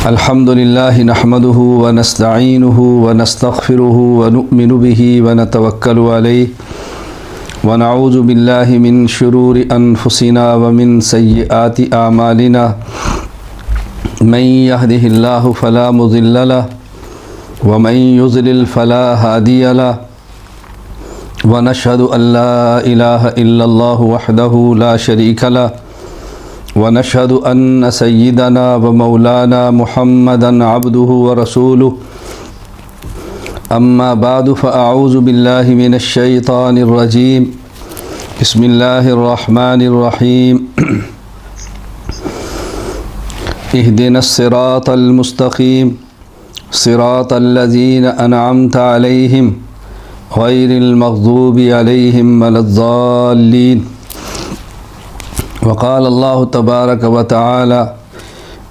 الحمد لله نحمده ونستعينه ونستغفره ونؤمن به ونتوكل عليه ونعوذ بالله من شرور أنفسنا ومن سيئات أعمالنا من يهده الله فلا مضل له ومن يضلل فلا هادي له ونشهد أن لا إله إلا الله وحده لا شريك له ونشهد أن سيدنا ومولانا محمدًا عبده ورسوله أما بعد فأعوذ بالله من الشيطان الرجيم بسم الله الرحمن الرحيم اهدنا الصراط المستقيم صراط الذين أنعمت عليهم غير المغضوب عليهم ولا الضالين وقال الله تبارك وتعالى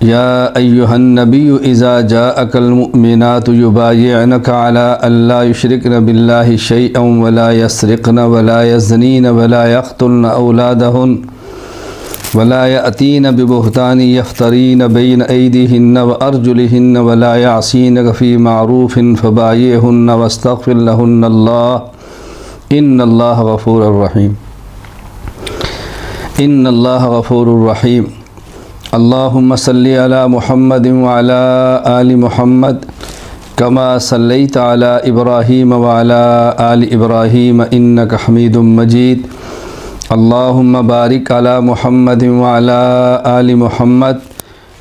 يا أيها النبي إذا جاءك المؤمنات يبايعنك على أن لا يشركن بالله شيئا ولا يسرقن ولا يزنين ولا يقتلن أولادهن ولا يأتين ببهتان يفترين بين أيديهن وأرجلهن ولا يعصينك في معروف فبايعهن واستغفر لهن الله إن الله غفور رحيم إن الله غفور رحيم اللهم صل على محمد وعلى آل محمد كما صليت على إبراهيم وعلى آل إبراهيم إنك حميد مجيد اللهم بارك على محمد وعلى آل محمد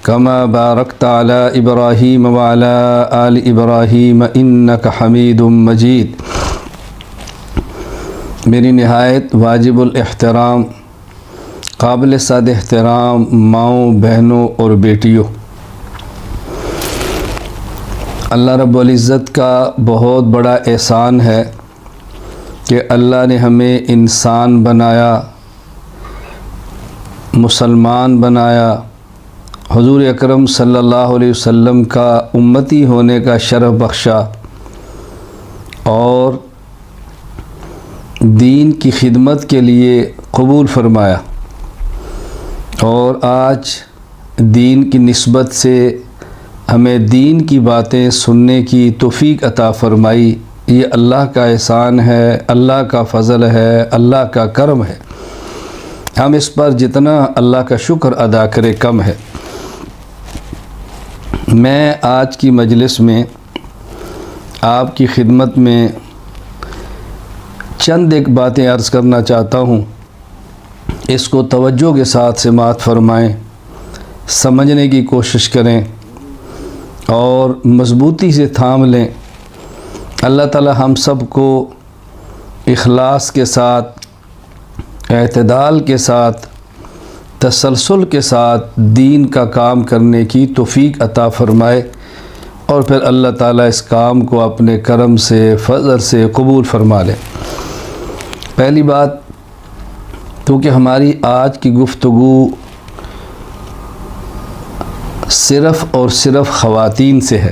كما باركت على إبراهيم وعلى آل إبراهيم إنك حميد مجيد میری نہایت واجب الاحترام قابل صد احترام ماؤں، بہنوں اور بیٹیوں، اللہ رب العزت کا بہت بڑا احسان ہے کہ اللہ نے ہمیں انسان بنایا، مسلمان بنایا، حضور اکرم صلی اللہ علیہ وسلم کا امتی ہونے کا شرف بخشا اور دین کی خدمت کے لیے قبول فرمایا، اور آج دین کی نسبت سے ہمیں دین کی باتیں سننے کی توفیق عطا فرمائی۔ یہ اللہ کا احسان ہے، اللہ کا فضل ہے، اللہ کا کرم ہے۔ ہم اس پر جتنا اللہ کا شکر ادا کرے کم ہے۔ میں آج کی مجلس میں آپ کی خدمت میں چند ایک باتیں عرض کرنا چاہتا ہوں، اس کو توجہ کے ساتھ سماعت فرمائیں، سمجھنے کی کوشش کریں اور مضبوطی سے تھام لیں۔ اللہ تعالی ہم سب کو اخلاص کے ساتھ، اعتدال کے ساتھ، تسلسل کے ساتھ دین کا کام کرنے کی توفیق عطا فرمائے، اور پھر اللہ تعالی اس کام کو اپنے کرم سے، فضل سے قبول فرما لے۔ پہلی بات، کیونکہ ہماری آج کی گفتگو صرف اور صرف خواتین سے ہے،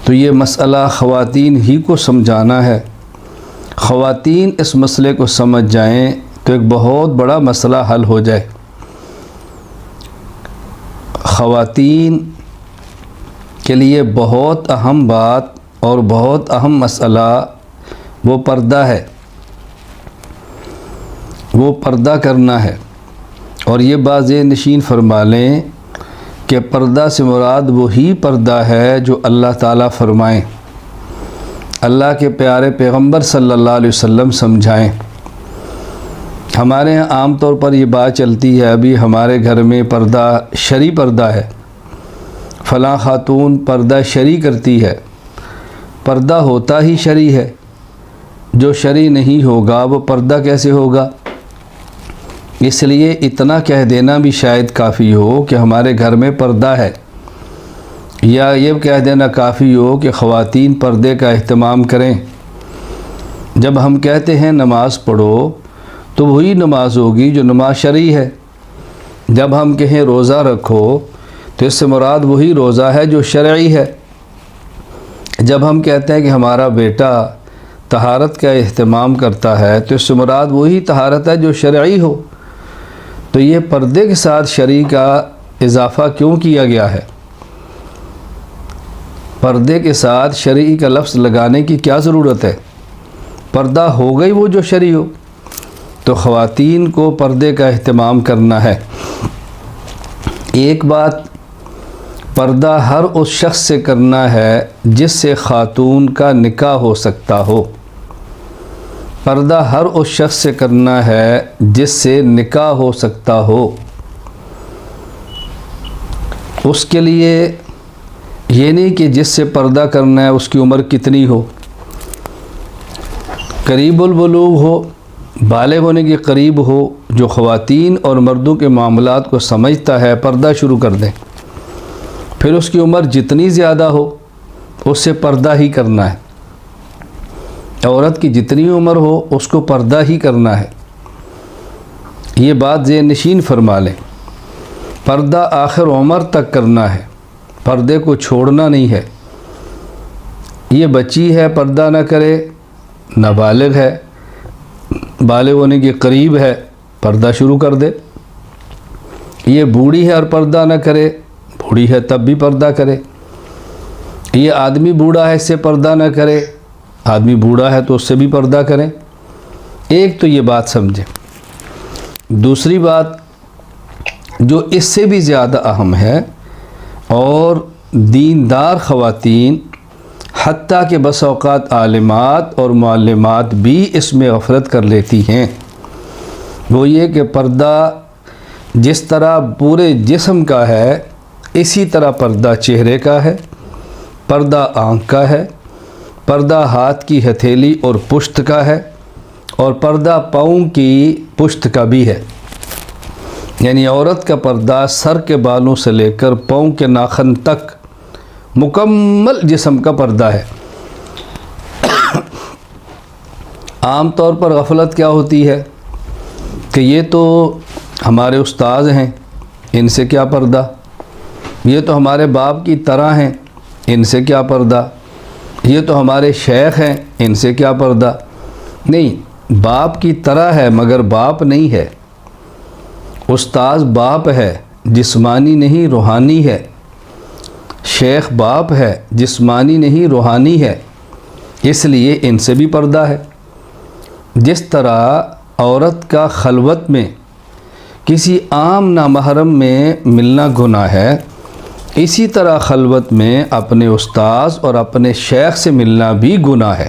تو یہ مسئلہ خواتین ہی کو سمجھانا ہے۔ خواتین اس مسئلے کو سمجھ جائیں تو ایک بہت بڑا مسئلہ حل ہو جائے۔ خواتین کے لیے بہت اہم بات اور بہت اہم مسئلہ وہ پردہ ہے، وہ پردہ کرنا ہے۔ اور یہ بات ذہن نشین فرما لیں کہ پردہ سے مراد وہی پردہ ہے جو اللہ تعالیٰ فرمائیں، اللہ کے پیارے پیغمبر صلی اللہ علیہ وسلم سمجھائیں۔ ہمارے یہاں عام طور پر یہ بات چلتی ہے، ابھی ہمارے گھر میں پردہ شرعی پردہ ہے، فلاں خاتون پردہ شرعی کرتی ہے۔ پردہ ہوتا ہی شرعی ہے، جو شرعی نہیں ہوگا وہ پردہ کیسے ہوگا؟ اس لیے اتنا کہہ دینا بھی شاید کافی ہو کہ ہمارے گھر میں پردہ ہے، یا یہ کہہ دینا کافی ہو کہ خواتین پردے کا اہتمام کریں۔ جب ہم کہتے ہیں نماز پڑھو تو وہی نماز ہوگی جو نماز شرعی ہے۔ جب ہم کہیں روزہ رکھو تو اس سے مراد وہی روزہ ہے جو شرعی ہے۔ جب ہم کہتے ہیں کہ ہمارا بیٹا طہارت کا اہتمام کرتا ہے تو اس سے مراد وہی طہارت ہے جو شرعی ہو۔ تو یہ پردے کے ساتھ شرعی کا اضافہ کیوں کیا گیا ہے؟ پردے کے ساتھ شرعی کا لفظ لگانے کی کیا ضرورت ہے؟ پردہ ہو گئی وہ جو شرعی ہو۔ تو خواتین کو پردے کا اہتمام کرنا ہے۔ ایک بات، پردہ ہر اس شخص سے کرنا ہے جس سے خاتون کا نکاح ہو سکتا ہو۔ پردہ ہر اس شخص سے کرنا ہے جس سے نکاح ہو سکتا ہو۔ اس کے لیے یہ نہیں کہ جس سے پردہ کرنا ہے اس کی عمر کتنی ہو، قریب البلوغ ہو، بالغ ہونے کے قریب ہو، جو خواتین اور مردوں کے معاملات کو سمجھتا ہے، پردہ شروع کر دیں۔ پھر اس کی عمر جتنی زیادہ ہو اس سے پردہ ہی کرنا ہے۔ عورت کی جتنی عمر ہو اس کو پردہ ہی کرنا ہے۔ یہ بات ذہن نشین فرما لیں۔ پردہ آخر عمر تک کرنا ہے، پردے کو چھوڑنا نہیں ہے۔ یہ بچی ہے پردہ نہ کرے، نابالغ ہے، بالغ ہونے کے قریب ہے، پردہ شروع کر دے۔ یہ بوڑھی ہے اور پردہ نہ کرے، بوڑھی ہے تب بھی پردہ کرے۔ یہ آدمی بوڑھا ہے، اس سے پردہ نہ کرے، آدمی بوڑھا ہے تو اس سے بھی پردہ کریں۔ ایک تو یہ بات سمجھیں۔ دوسری بات جو اس سے بھی زیادہ اہم ہے، اور دیندار خواتین حتیٰ کہ بس اوقات عالمات اور معلمات بھی اس میں غفلت کر لیتی ہیں، وہ یہ کہ پردہ جس طرح پورے جسم کا ہے اسی طرح پردہ چہرے کا ہے، پردہ آنکھ کا ہے، پردہ ہاتھ کی ہتھیلی اور پشت کا ہے، اور پردہ پاؤں کی پشت کا بھی ہے۔ یعنی عورت کا پردہ سر کے بالوں سے لے کر پاؤں کے ناخن تک مکمل جسم کا پردہ ہے۔ عام طور پر غفلت کیا ہوتی ہے کہ یہ تو ہمارے استاذ ہیں، ان سے کیا پردہ، یہ تو ہمارے باپ کی طرح ہیں، ان سے کیا پردہ، یہ تو ہمارے شیخ ہیں، ان سے کیا پردہ۔ نہیں، باپ کی طرح ہے مگر باپ نہیں ہے۔ استاذ باپ ہے، جسمانی نہیں روحانی ہے۔ شیخ باپ ہے، جسمانی نہیں روحانی ہے، اس لیے ان سے بھی پردہ ہے۔ جس طرح عورت کا خلوت میں کسی عام نامحرم میں ملنا گناہ ہے، اسی طرح خلوت میں اپنے استاذ اور اپنے شیخ سے ملنا بھی گناہ ہے۔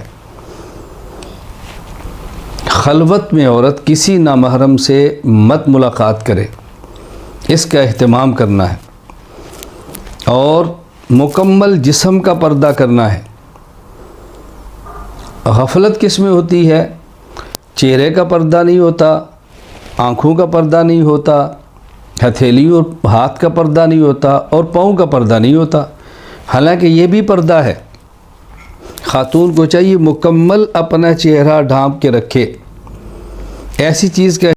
خلوت میں عورت کسی نامحرم سے مت ملاقات کرے، اس کا اہتمام کرنا ہے، اور مکمل جسم کا پردہ کرنا ہے۔ غفلت کس میں ہوتی ہے؟ چہرے کا پردہ نہیں ہوتا، آنکھوں کا پردہ نہیں ہوتا، ہتھیلی اور ہاتھ کا پردہ نہیں ہوتا، اور پاؤں کا پردہ نہیں ہوتا، حالانکہ یہ بھی پردہ ہے۔ خاتون کو چاہیے مکمل اپنا چہرہ ڈھانپ کے رکھے، ایسی چیز کا